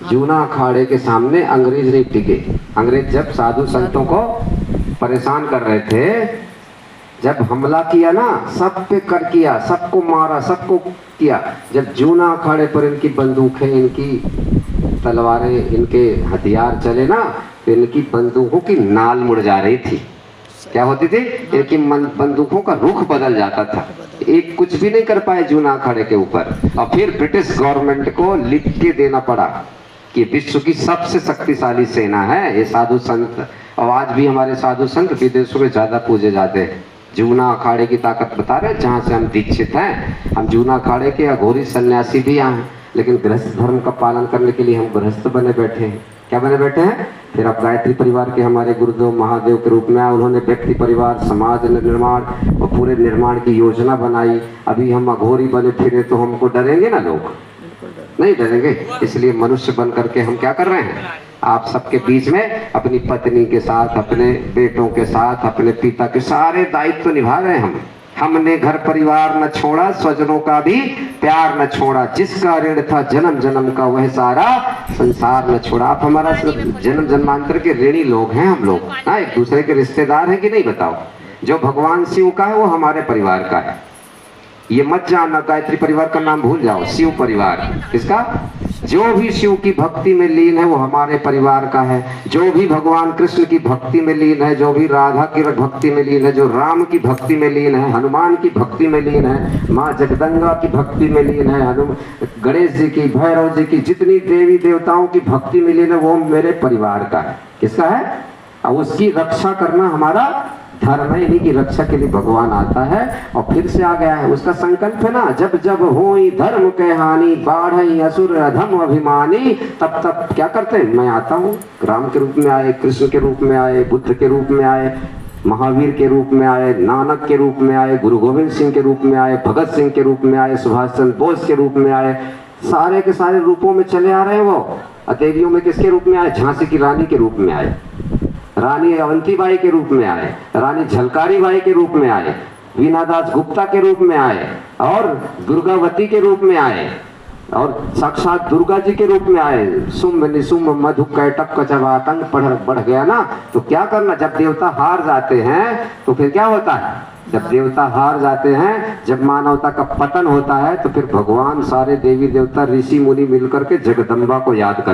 जूना अखाड़े के सामने अंग्रेज नहीं टिके। अंग्रेज जब साधु संतों को परेशान कर रहे थे, जब हमला किया ना, सब पे कर किया, सबको मारा, सबको किया। जब जूना अखाड़े पर इनकी बंदूकें, इनकी तलवारें, इनके हथियार चले ना, तो इनकी बंदूकों की नाल मुड़ जा रही थी। क्या होती थी? इनकी बंदूकों का रुख बदल जाता था। एक कुछ भी नहीं कर पाए जूना अखाड़े के ऊपर। और फिर ब्रिटिश गवर्नमेंट को लिख के देना पड़ा कि विश्व की सबसे शक्तिशाली सेना है ये साधु संत। और आज भी हमारे साधु संत विदेशों में ज्यादा पूजे जाते हैं। जूना अखाड़े की ताकत बता रहे हैं, जहाँ से हम दीक्षित हैं। हम जूना अखाड़े के अघोरी सन्यासी भी यहाँ हैं, लेकिन गृहस्थ धर्म का पालन करने के लिए हम गृहस्थ बने बैठे हैं। क्या बने बैठे हैं? फिर अब गायत्री परिवार के हमारे गुरुदेव महादेव के रूप में आए। उन्होंने व्यक्ति, परिवार, समाज निर्माण और पूरे निर्माण की योजना बनाई। अभी हम अघोरी बने फिरे तो हमको डरेंगे ना लोग? नहीं डरेंगे। इसलिए मनुष्य बन करके हम क्या कर रहे हैं? आप सबके बीच में अपनी पत्नी के साथ, अपने बेटों के साथ, अपने पिता के सारे दायित्व निभा रहे हैं हम। हमने घर परिवार न छोड़ा, स्वजनों का भी प्यार न छोड़ा। जिसका ऋण था जन्म जन्म का, वह सारा संसार न छोड़ा। आप हमारा जन्म जन्मांतर के ऋणी लोग हैं हम लोग। हाँ, एक दूसरे के रिश्तेदार हैं कि नहीं बताओ? जो भगवान शिव का है वो हमारे परिवार का है। ये मत जानना गायत्री परिवार का नाम भूल जाओ। शिव परिवार किसका? जो भी शिव की भक्ति में लीन है वो हमारे परिवार का है। जो भी भगवान कृष्ण की भक्ति में लीन है, जो भी राधा की भक्ति में लीन है, जो राम की भक्ति में लीन है, हनुमान की भक्ति में लीन है, माँ जगदंगा की भक्ति में लीन है, गणेश जी की, भैरव जी की, जितनी देवी देवताओं की भक्ति में लीन है वो मेरे परिवार का है। किसका है? और उसकी रक्षा करना हमारा धर्म है। इन्हीं की रक्षा के लिए भगवान आता है और फिर से आ गया है। उसका संकल्प है ना, जब जब होई धर्म के हानि, बाढ़ई असुर अधम अभिमानी, तब तब क्या करते हैं? मैं आता हूँ। राम के रूप में आए, कृष्ण के रूप में आए, बुद्ध के रूप में आए, महावीर के रूप में आए, नानक के रूप में आए, गुरु गोविंद सिंह के रूप में आए, भगत सिंह के रूप में आए, सुभाष चंद्र बोस के रूप में आए। सारे के सारे रूपों में चले आ रहे हैं वो। देवियों में किसके रूप में आए? झांसी की रानी के रूप में आए, रानी अवंतीबाई के रूप में आए, रानी झलकारी बाई के रूप में आए, वीणादास गुप्ता के रूप में आए, और दुर्गावती के रूप में आए, और साक्षात दुर्गा जी के रूप में आए। सुम निसुम मधु कैटक कचवातंग बढ़ गया ना। तो क्या करना? जब देवता हार जाते हैं तो फिर क्या होता है? जब देवता हार जाते हैं, जब मानवता का पतन होता है, तो फिर भगवान, सारे देवी देवता, ऋषि मुनि मिलकर के जगदम्बा को याद कर